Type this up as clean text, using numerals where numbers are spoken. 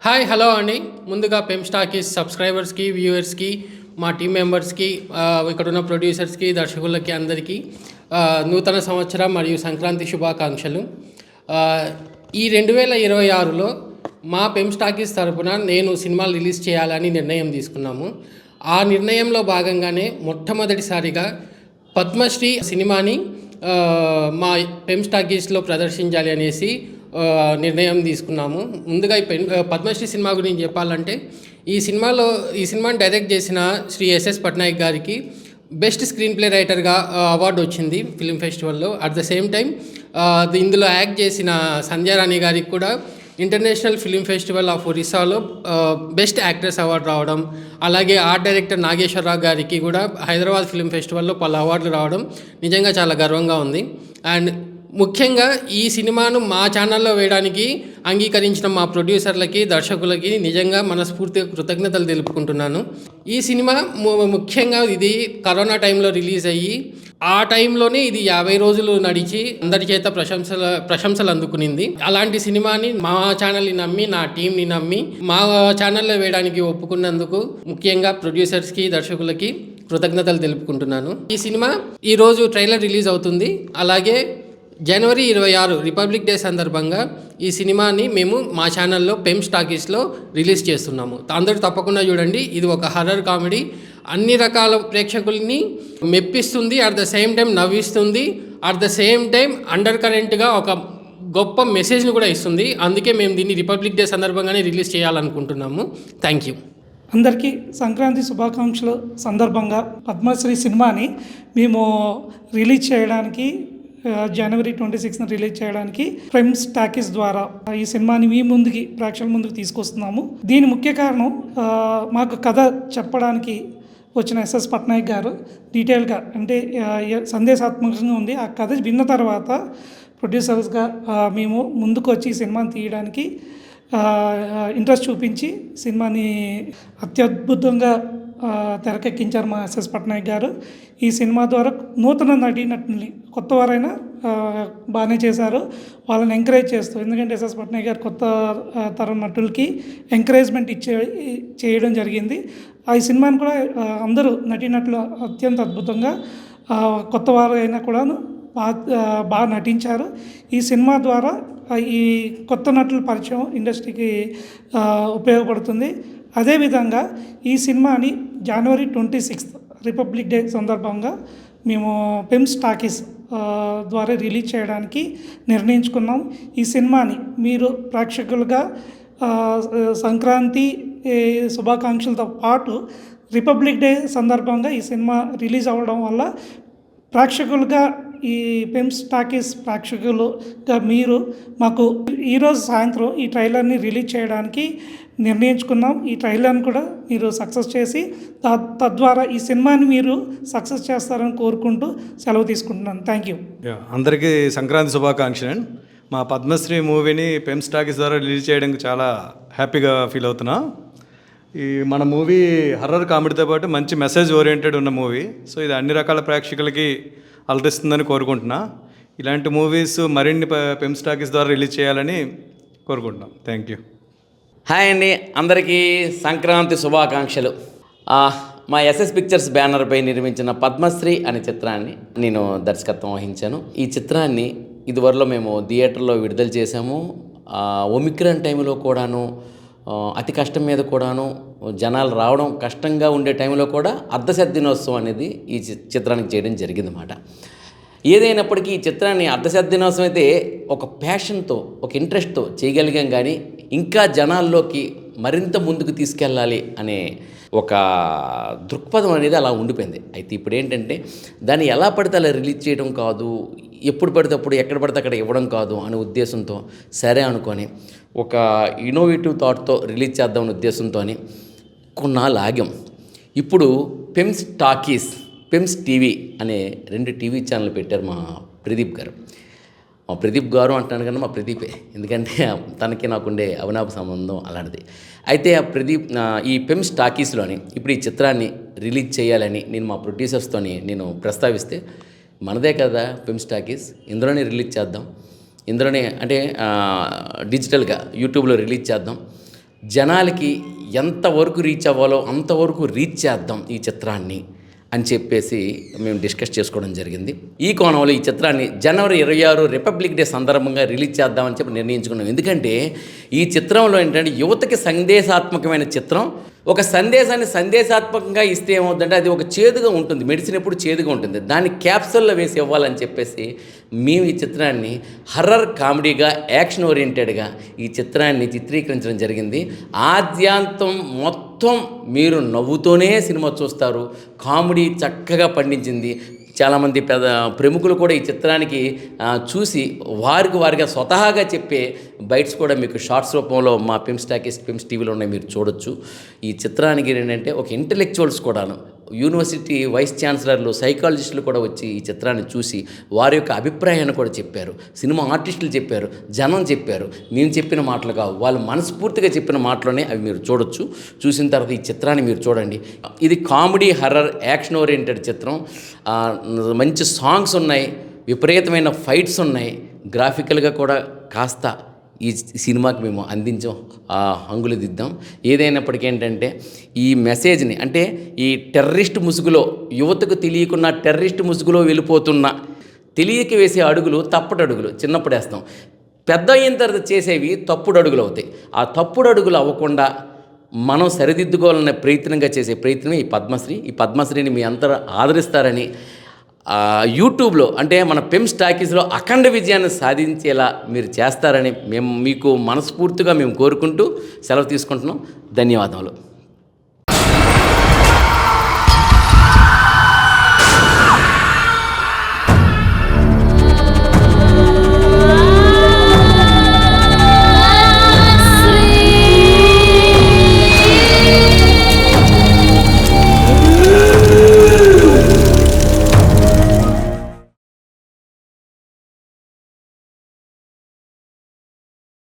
Hi hello అండి. ముందుగా పెమ్స్టాకి సబ్స్క్రైబర్స్కి, వ్యూవర్స్కి, మా టీం మెంబర్స్కి, ఇక్కడున్న ప్రొడ్యూసర్స్కి, దర్శకులకి అందరికీ నూతన సంవత్సరం మరియు సంక్రాంతి శుభాకాంక్షలు. ఈ 2026లో మా పెమ్స్టాకీస్ తరపున నేను సినిమాలు రిలీజ్ చేయాలని నిర్ణయం తీసుకున్నాము. ఆ నిర్ణయంలో భాగంగానే మొట్టమొదటిసారిగా పద్మశ్రీ సినిమాని మా పెమ్స్టాకీస్లో ప్రదర్శించాలి అనేసి నిర్ణయం తీసుకున్నాము. ముందుగా పద్మశ్రీ సినిమా గురించి చెప్పాలంటే ఈ సినిమాని డైరెక్ట్ చేసిన శ్రీ ఎస్ఎస్ పట్నాయక్ గారికి బెస్ట్ స్క్రీన్ ప్లే రైటర్గా అవార్డు వచ్చింది ఫిల్మ్ ఫెస్టివల్లో. అట్ ద సేమ్ టైం ఇందులో యాక్ట్ చేసిన సంధ్యా రాణి గారికి కూడా ఇంటర్నేషనల్ ఫిల్మ్ ఫెస్టివల్ ఆఫ్ ఒరిస్సాలో బెస్ట్ యాక్ట్రెస్ అవార్డు రావడం, అలాగే ఆర్ట్ డైరెక్టర్ నాగేశ్వరరావు గారికి కూడా హైదరాబాద్ ఫిల్మ్ ఫెస్టివల్లో పలు అవార్డులు రావడం నిజంగా చాలా గర్వంగా ఉంది. అండ్ ముఖ్యంగా ఈ సినిమాను మా ఛానల్లో వేయడానికి అంగీకరించిన మా ప్రొడ్యూసర్లకి, దర్శకులకి నిజంగా మనస్ఫూర్తిగా కృతజ్ఞతలు తెలుపుకుంటున్నాను. ఈ సినిమా ముఖ్యంగా ఇది కరోనా టైంలో రిలీజ్ అయ్యి ఆ టైంలోనే ఇది 50 రోజులు నడిచి అందరి చేత ప్రశంసలు అందుకునింది. అలాంటి సినిమాని మా ఛానల్ని నమ్మి, నా టీంని నమ్మి మా ఛానల్లో వేయడానికి ఒప్పుకున్నందుకు ముఖ్యంగా ప్రొడ్యూసర్స్కి, దర్శకులకి కృతజ్ఞతలు తెలుపుకుంటున్నాను. ఈ సినిమా ఈరోజు ట్రైలర్ రిలీజ్ అవుతుంది. అలాగే జనవరి 26 రిపబ్లిక్ డే సందర్భంగా ఈ సినిమాని మేము మా ఛానల్లో పెమ్స్టాకీస్లో రిలీజ్ చేస్తున్నాము. అందరూ తప్పకుండా చూడండి. ఇది ఒక హర్రర్ కామెడీ, అన్ని రకాల ప్రేక్షకుల్ని మెప్పిస్తుంది, అట్ ద సేమ్ టైం నవ్విస్తుంది, at the same time under కరెంట్గా ఒక గొప్ప మెసేజ్ని కూడా ఇస్తుంది. అందుకే మేము దీన్ని రిపబ్లిక్ డే సందర్భంగానే రిలీజ్ చేయాలనుకుంటున్నాము. Thank you. అందరికీ సంక్రాంతి శుభాకాంక్షలు సందర్భంగా పద్మశ్రీ సినిమాని మేము రిలీజ్ చేయడానికి జనవరి 26న రిలీజ్ చేయడానికి పెమ్స్టాకీస్ ద్వారా ఈ సినిమాని మీ ముందుకి, ప్రేక్షకుల ముందుకు తీసుకొస్తున్నాము. దీని ముఖ్య కారణం మాకు కథ చెప్పడానికి వచ్చిన ఎస్ఎస్ పట్నాయక్ గారు డీటెయిల్గా, అంటే సందేశాత్మకంగా ఉంది. ఆ కథ విన్న తర్వాత ప్రొడ్యూసర్స్గా మేము ముందుకు వచ్చి ఈ సినిమాని తీయడానికి ఇంట్రెస్ట్ చూపించి సినిమాని అత్యద్భుతంగా తెరకెక్కించారు మా ఎస్ఎస్ పట్నాయక్ గారు. ఈ సినిమా ద్వారా నూతన నటీనటుల్ని, కొత్త వారైనా బాగానే చేశారు, వాళ్ళని ఎంకరేజ్ చేస్తూ. ఎందుకంటే ఎస్ఎస్ పట్నాయక్ గారు కొత్త తరం నటులకి ఎంకరేజ్మెంట్ చేయడం జరిగింది. ఈ సినిమాని కూడా అందరూ నటీనటులు అత్యంత అద్భుతంగా, కొత్త వారు అయినా కూడా బాగా నటించారు. ఈ సినిమా ద్వారా ఈ కొత్త నటుల పరిచయం ఇండస్ట్రీకి ఉపయోగపడుతుంది. అదేవిధంగా ఈ సినిమాని జనవరి 26 రిపబ్లిక్ డే సందర్భంగా మేము పెమ్స్టాకీస్ ద్వారా రిలీజ్ చేయడానికి నిర్ణయించుకున్నాం. ఈ సినిమాని మీరు ప్రేక్షకులుగా సంక్రాంతి శుభాకాంక్షలతో పాటు రిపబ్లిక్ డే సందర్భంగా ఈ సినిమా రిలీజ్ అవ్వడం వల్ల ప్రేక్షకులుగా, ఈ పెమ్స్టాకీస్ ప్రేక్షకులుగా మీరు మాకు ఈరోజు సాయంత్రం ఈ ట్రైలర్ని రిలీజ్ చేయడానికి నిర్ణయించుకున్నాం. ఈ ట్రైలర్ని కూడా మీరు సక్సెస్ చేసి తద్వారా ఈ సినిమాని మీరు సక్సెస్ చేస్తారని కోరుకుంటూ సెలవు తీసుకుంటున్నాను. Thank you. అందరికీ సంక్రాంతి శుభాకాంక్షలు. మా పద్మశ్రీ మూవీని పెమ్స్టాకీస్ ద్వారా రిలీజ్ చేయడానికి చాలా హ్యాపీగా ఫీల్ అవుతున్నా. మన మూవీ హర్రర్ కామెడీతో పాటు మంచి మెసేజ్ ఓరియంటెడ్ ఉన్న మూవీ. సో ఇది అన్ని రకాల ప్రేక్షకులకి అలరిస్తుందని కోరుకుంటున్నా. ఇలాంటి మూవీస్ మరిన్ని పెమ్స్టాకీస్ ద్వారా రిలీజ్ చేయాలని కోరుకుంటున్నాం. Thank you. హాయ్ అండి, అందరికీ సంక్రాంతి శుభాకాంక్షలు. మా ఎస్ఎస్ పిక్చర్స్ బ్యానర్పై నిర్మించిన పద్మశ్రీ అనే చిత్రాన్ని నేను దర్శకత్వం వహించాను. ఈ చిత్రాన్ని ఇదివరలో మేము థియేటర్లో విడుదల చేశాము. ఒమిక్రాన్ టైంలో కూడాను, అతి కష్టం మీద కూడాను, జనాలు రావడం కష్టంగా ఉండే టైంలో కూడా అర్ధశత దినోత్సవం అనేది ఈ చిత్రానికి చేయడం జరిగిందన్నమాట. ఏదైనప్పటికీ ఈ చిత్రాన్ని అర్ధశత దినోత్సవం అయితే ఒక ప్యాషన్తో, ఒక ఇంట్రెస్ట్తో చేయగలిగాం. కానీ ఇంకా జనాల్లోకి మరింత ముందుకు తీసుకెళ్ళాలి అనే ఒక దృక్పథం అనేది అలా ఉండిపోయింది. అయితే ఇప్పుడు ఏంటంటే దాన్ని ఎలా పడితే అలా రిలీజ్ చేయడం కాదు, ఎప్పుడు పడితే అప్పుడు ఎక్కడ పడితే అక్కడ ఇవ్వడం కాదు అనే ఉద్దేశంతో సరే అనుకొని ఒక ఇన్నోవేటివ్ థాట్తో రిలీజ్ చేద్దామనే ఉద్దేశంతో కొన్నాళ్ళు ఆగాం. ఇప్పుడు పెమ్స్టాకీస్, పెమ్స్ టీవీ అనే 2 టీవీ ఛానల్ పెట్టారు మా ప్రదీప్ గారు. మా ప్రదీప్ గారు అంటాను కన్నా మా ప్రదీపే, ఎందుకంటే తనకి నాకుండే అవినాభ సంబంధం అలాంటిది. అయితే ఆ ప్రదీప్ ఈ పెమ్స్టాకీస్లోని ఇప్పుడు ఈ చిత్రాన్ని రిలీజ్ చేయాలని నేను మా ప్రొడ్యూసర్స్తో నేను ప్రస్తావిస్తే, మనదే కదా పెమ్స్టాకీస్, ఇందులోనే రిలీజ్ చేద్దాం, ఇందులోనే అంటే డిజిటల్గా యూట్యూబ్లో రిలీజ్ చేద్దాం, జనాలకి ఎంతవరకు రీచ్ అవ్వాలో అంతవరకు రీచ్ చేద్దాం ఈ చిత్రాన్ని అని చెప్పేసి మేము డిస్కస్ చేసుకోవడం జరిగింది. ఈ కోణంలో ఈ చిత్రాన్ని జనవరి 26 రిపబ్లిక్ డే సందర్భంగా రిలీజ్ చేద్దామని చెప్పి నిర్ణయించుకున్నాం. ఎందుకంటే ఈ చిత్రంలో ఏంటంటే యువతకి సందేశాత్మకమైన చిత్రం. ఒక సందేశాన్ని సందేశాత్మకంగా ఇస్తే ఏమవుతుందంటే అది ఒక చేదుగా ఉంటుంది, మెడిసిన్ ఎప్పుడు చేదుగా ఉంటుంది. దాన్ని క్యాప్సూల్లో వేసి ఇవ్వాలని చెప్పేసి మేము ఈ చిత్రాన్ని హర్రర్ కామెడీగా, యాక్షన్ ఓరియంటెడ్గా ఈ చిత్రాన్ని చిత్రీకరించడం జరిగింది. ఆద్యాంతం మొత్తం మీరు నవ్వుతూనే సినిమా చూస్తారు. కామెడీ చక్కగా పండించింది. చాలామంది ప్రముఖులు కూడా ఈ చిత్రానికి చూసి వారిగా స్వతహాగా చెప్పే బైట్స్ కూడా మీకు షార్ట్స్ రూపంలో మా పిమ్స్ టీవీలో ఉన్నాయి, మీరు చూడొచ్చు. ఈ చిత్రానికి ఏంటంటే ఒక ఇంటలెక్చువల్స్ కూడాను, యూనివర్సిటీ వైస్ ఛాన్సలర్లు, సైకాలజిస్టులు కూడా వచ్చి ఈ చిత్రాన్ని చూసి వారి యొక్క అభిప్రాయాన్ని కూడా చెప్పారు. సినిమా ఆర్టిస్టులు చెప్పారు, జనం చెప్పారు. మేము చెప్పిన మాటలు కావు, వాళ్ళు మనస్ఫూర్తిగా చెప్పిన మాటలోనే అవి మీరు చూడొచ్చు. చూసిన తర్వాత ఈ చిత్రాన్ని మీరు చూడండి. ఇది కామెడీ, హర్రర్, యాక్షన్ ఓరియంటెడ్ చిత్రం. మంచి సాంగ్స్ ఉన్నాయి, విపరీతమైన ఫైట్స్ ఉన్నాయి. గ్రాఫికల్గా కూడా కాస్త ఈ సినిమాకి మేము అందించాం, హంగులు దిద్దాం. ఏదైనప్పటికీ ఏంటంటే ఈ మెసేజ్ని, అంటే ఈ టెర్రరిస్ట్ ముసుగులో, యువతకు తెలియకున్న టెర్రరిస్ట్ ముసుగులో వెళ్ళిపోతున్న, తెలియక వేసే అడుగులు తప్పుడు అడుగులు, చిన్నప్పుడు వేస్తాం, పెద్ద అయిన తర్వాత చేసేవి తప్పుడు అడుగులు అవుతాయి. ఆ తప్పుడు అడుగులు అవ్వకుండా మనం సరిదిద్దుకోవాలనే ప్రయత్నంగా చేసే ప్రయత్నమే ఈ పద్మశ్రీ. ఈ పద్మశ్రీని మీ అందరూ ఆదరిస్తారని, యూట్యూబ్లో అంటే మన పిమ్స్ టాకీస్లో అఖండ విజయాన్ని సాధించేలా మీరు చేస్తారని మీకు మనస్ఫూర్తిగా మేము కోరుకుంటూ సెలవు తీసుకుంటున్నాం. ధన్యవాదములు.